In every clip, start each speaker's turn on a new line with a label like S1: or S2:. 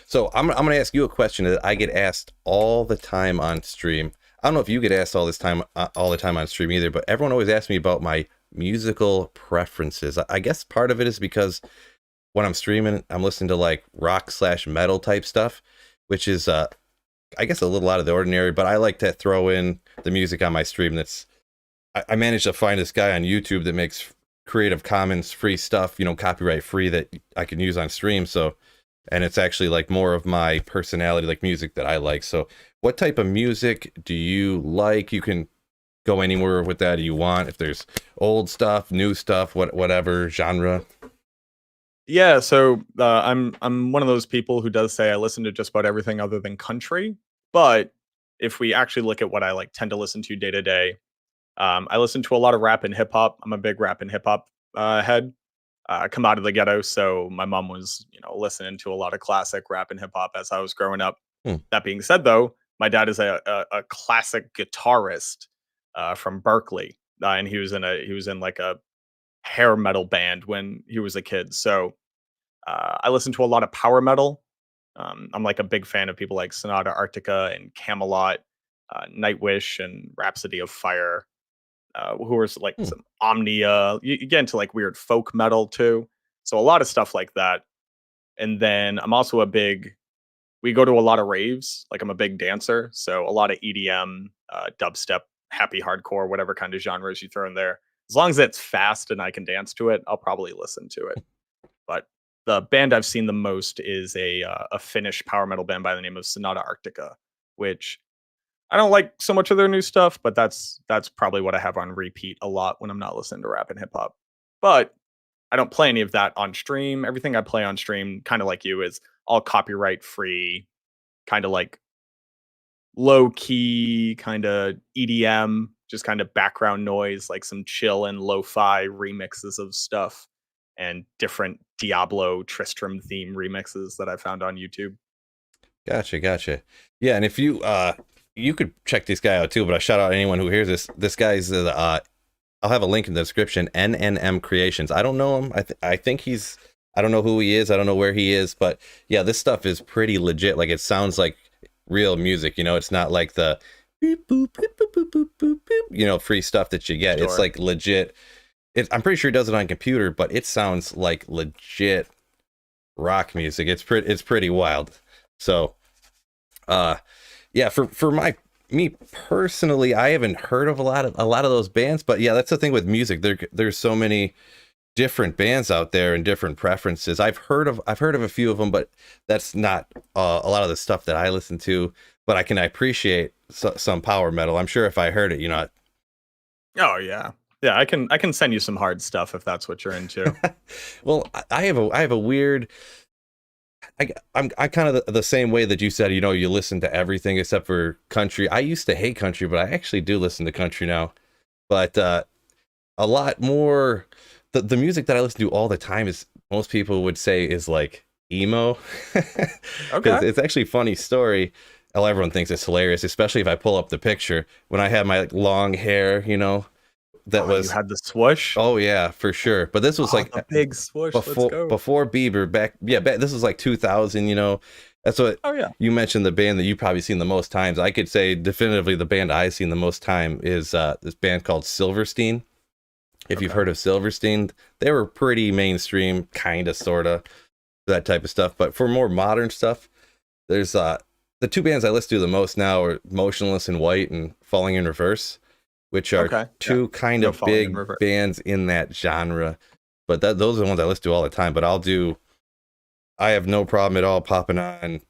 S1: So I'm gonna ask you a question that I get asked all the time on stream. I don't know if you get asked all the time on stream either, but everyone always asks me about my musical preferences. I guess part of it is because when I'm streaming, I'm listening to like rock slash metal type stuff, which is I guess a little out of the ordinary. But I like to throw in the music on my stream. I managed to find this guy on YouTube that makes Creative Commons free stuff, copyright free that I can use on stream. So, and it's actually like more of my personality, like music that I like. So, what type of music do you like? You can go anywhere with that you want. If there's old stuff, new stuff, whatever genre.
S2: Yeah, so I'm one of those people who does say I listen to just about everything other than country. But if we actually look at what I like tend to listen to day to day, I listen to a lot of rap and hip hop. I'm a big rap and hip hop head. I come out of the ghetto, so my mom was listening to a lot of classic rap and hip hop as I was growing up.
S1: Hmm.
S2: That being said, though, my dad is a classic guitarist from Berkeley, and he was in like a hair metal band when he was a kid. So I listen to a lot of power metal. I'm like a big fan of people like Sonata Arctica and Camelot, Nightwish, and Rhapsody of Fire, who are like
S1: Hmm.
S2: some Omnia. You get into like weird folk metal too. So a lot of stuff like that. And then I'm also we go to a lot of raves. Like I'm a big dancer. So a lot of EDM, dubstep, happy hardcore, whatever kind of genres you throw in there. As long as it's fast and I can dance to it, I'll probably listen to it. But the band I've seen the most is a Finnish power metal band by the name of Sonata Arctica, which I don't like so much of their new stuff, but that's probably what I have on repeat a lot when I'm not listening to rap and hip hop. But I don't play any of that on stream. Everything I play on stream, kind of like you, is all copyright free, kind of like low key, kind of EDM, just kind of background noise, like some chill and lo-fi remixes of stuff and different Diablo Tristram theme remixes that I found on YouTube.
S1: Gotcha, gotcha. Yeah, and if you could check this guy out too, but I shout out anyone who hears this. This guy's I'll have a link in the description. NNM Creations. I don't know him. I think he's. I don't know who he is. I don't know where he is, but yeah, this stuff is pretty legit. Like it sounds like real music. It's not like the beep, boop, boop, boop, boop, boop, boop, boop, free stuff that you get. It's
S2: Sure.
S1: like legit. I'm pretty sure he does it on computer, but it sounds like legit rock music. It's pretty wild. So, uh, yeah, for me personally, I haven't heard of a lot of those bands, but yeah, that's the thing with music. There's so many different bands out there and different preferences. I've heard of a few of them, but that's not a lot of the stuff that I listen to. But I appreciate some power metal. I'm sure if I heard it,
S2: Oh yeah. Yeah, I can send you some hard stuff if that's what you're into.
S1: well, I have a weird. I'm kind of the same way that you said. You listen to everything except for country. I used to hate country, but I actually do listen to country now. But a lot more. The music that I listen to all the time is most people would say is like emo, because
S2: Okay.
S1: it's actually a funny story. Well, everyone thinks it's hilarious, especially if I pull up the picture when I had my like, long hair. That
S2: Oh, you
S1: was.
S2: had the swoosh?
S1: Oh yeah, for sure. But this was
S2: Oh,
S1: like
S2: the big swoosh. Let's go.
S1: before Bieber back. Yeah, this was like 2000. That's what
S2: Oh yeah.
S1: you mentioned. The band that you probably seen the most times. I could say definitively the band I've seen the most time is this band called Silverstein. If you've
S2: Okay.
S1: heard of Silverstein, they were pretty mainstream, kind of, sorta, that type of stuff. But for more modern stuff, there's the two bands I listen to the most now are Motionless in White and Falling in Reverse, which are
S2: Okay. Yeah.
S1: two
S2: I
S1: kind
S2: know
S1: of
S2: falling in
S1: big
S2: reverse.
S1: bands in that genre. But those are the ones I listen to all the time. But I have no problem at all popping on,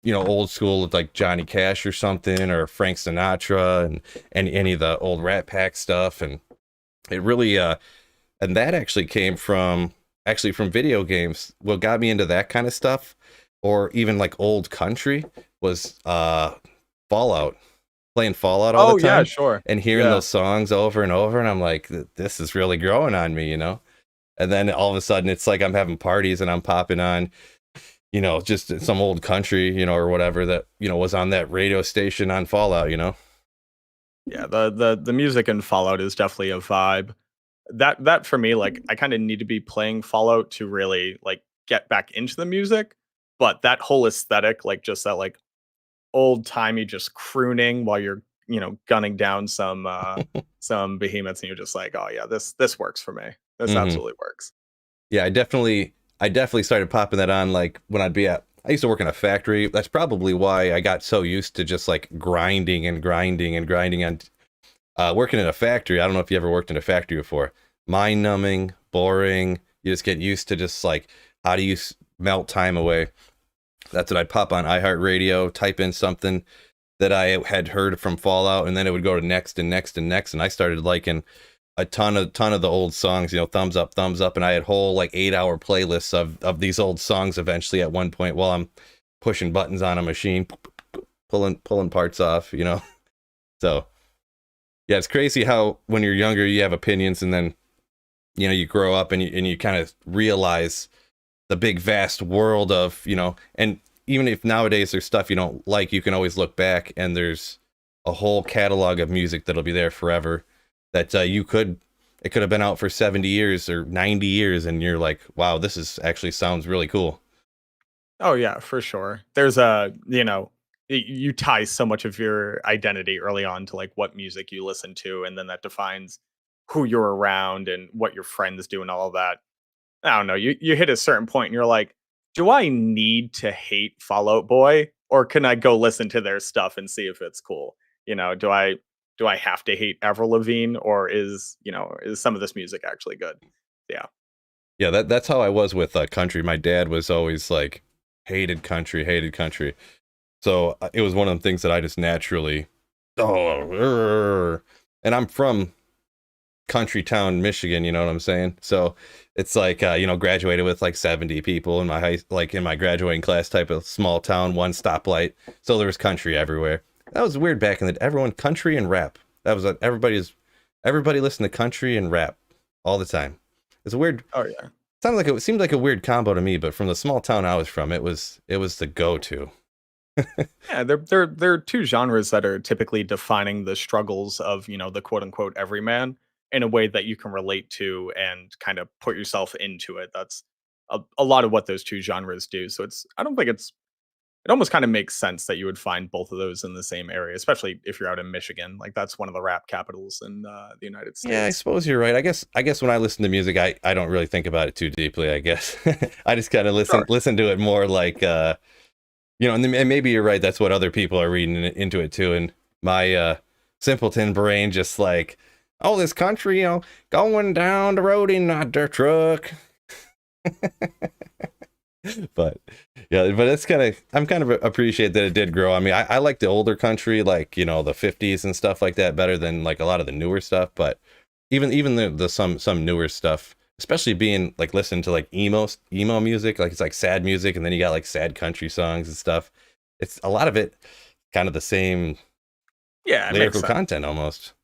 S1: old school with like Johnny Cash or something, or Frank Sinatra, and any of the old Rat Pack stuff. And it really, and that actually came from video games. What got me into that kind of stuff, or even like old country, was Fallout. Playing Fallout all the
S2: Oh yeah,
S1: time
S2: sure.
S1: and hearing
S2: Yeah.
S1: those songs over and over, and I'm like, this is really growing on me. And then all of a sudden, it's like I'm having parties and I'm popping on, just some old country, or whatever that was on that radio station on Fallout.
S2: Yeah, the music in Fallout is definitely a vibe. That for me, like I kind of need to be playing Fallout to really like get back into the music. but that whole aesthetic, like just that like old timey just crooning while you're, gunning down some behemoths, and you're just like, oh yeah, this works for me. This
S1: Hmm.
S2: absolutely works.
S1: Yeah, I definitely started popping that on like when I used to work in a factory. That's probably why I got so used to just like grinding and grinding and grinding on working in a factory. I don't know if you ever worked in a factory before. Mind numbing, boring. You just get used to just like how do you melt time away. That's what I'd pop on iHeartRadio, type in something that I had heard from Fallout, and then it would go to next and next and next. And I started liking a ton of the old songs, thumbs up, and I had whole like 8 hour playlists of these old songs eventually at one point while I'm pushing buttons on a machine, pulling parts off. So yeah, it's crazy how when you're younger you have opinions, and then you grow up and you kind of realize the big vast world of. And even if nowadays there's stuff you don't like, you can always look back and there's a whole catalog of music that'll be there forever that it could have been out for 70 years or 90 years, and you're like, wow, this is actually sounds really cool.
S2: Oh yeah, for sure. There's a, you tie so much of your identity early on to like what music you listen to, and then that defines who you're around and what your friends do and all of that. I don't know. You hit a certain point and you're like, do I need to hate Fallout Boy, or can I go listen to their stuff and see if it's cool? Do I have to hate Avril Lavigne, or is some of this music actually good? Yeah.
S1: Yeah, that's how I was with country. My dad was always like hated country. So it was one of the things that I just naturally, and I'm from country town, Michigan. You know what I'm saying? So it's like graduated with like 70 people in my in my graduating class, type of small town, one stoplight. So there was country everywhere. That was weird back in the everyone country and rap. That was everybody listened to country and rap all the time. It's a weird.
S2: Oh yeah.
S1: It seemed like a weird combo to me, but from the small town I was from, it was the go-to.
S2: Yeah, they're two genres that are typically defining the struggles of, the quote unquote everyman in a way that you can relate to and kind of put yourself into it. That's a lot of what those two genres do. So I don't think it almost kind of makes sense that you would find both of those in the same area, especially if you're out in Michigan. Like that's one of the rap capitals in the United
S1: Yeah, I
S2: States.
S1: suppose you're right. I guess when I listen to music, I don't really think about it too deeply, I guess. I just kind of listen
S2: Sure.
S1: listen to it more like and maybe you're right, that's what other people are reading into it too. And my simpleton brain just like, oh, this country, going down the road in a dirt truck. But yeah, but I'm kind of appreciate that it did grow. I mean, I like the older country, like the 50s and stuff like that, better than like a lot of the newer stuff. But even the some newer stuff, especially being like listening to like emo music, like it's like sad music, and then you got like sad country songs and stuff. It's a lot of it kind of the same
S2: Yeah, it makes
S1: lyrical
S2: sense.
S1: content almost.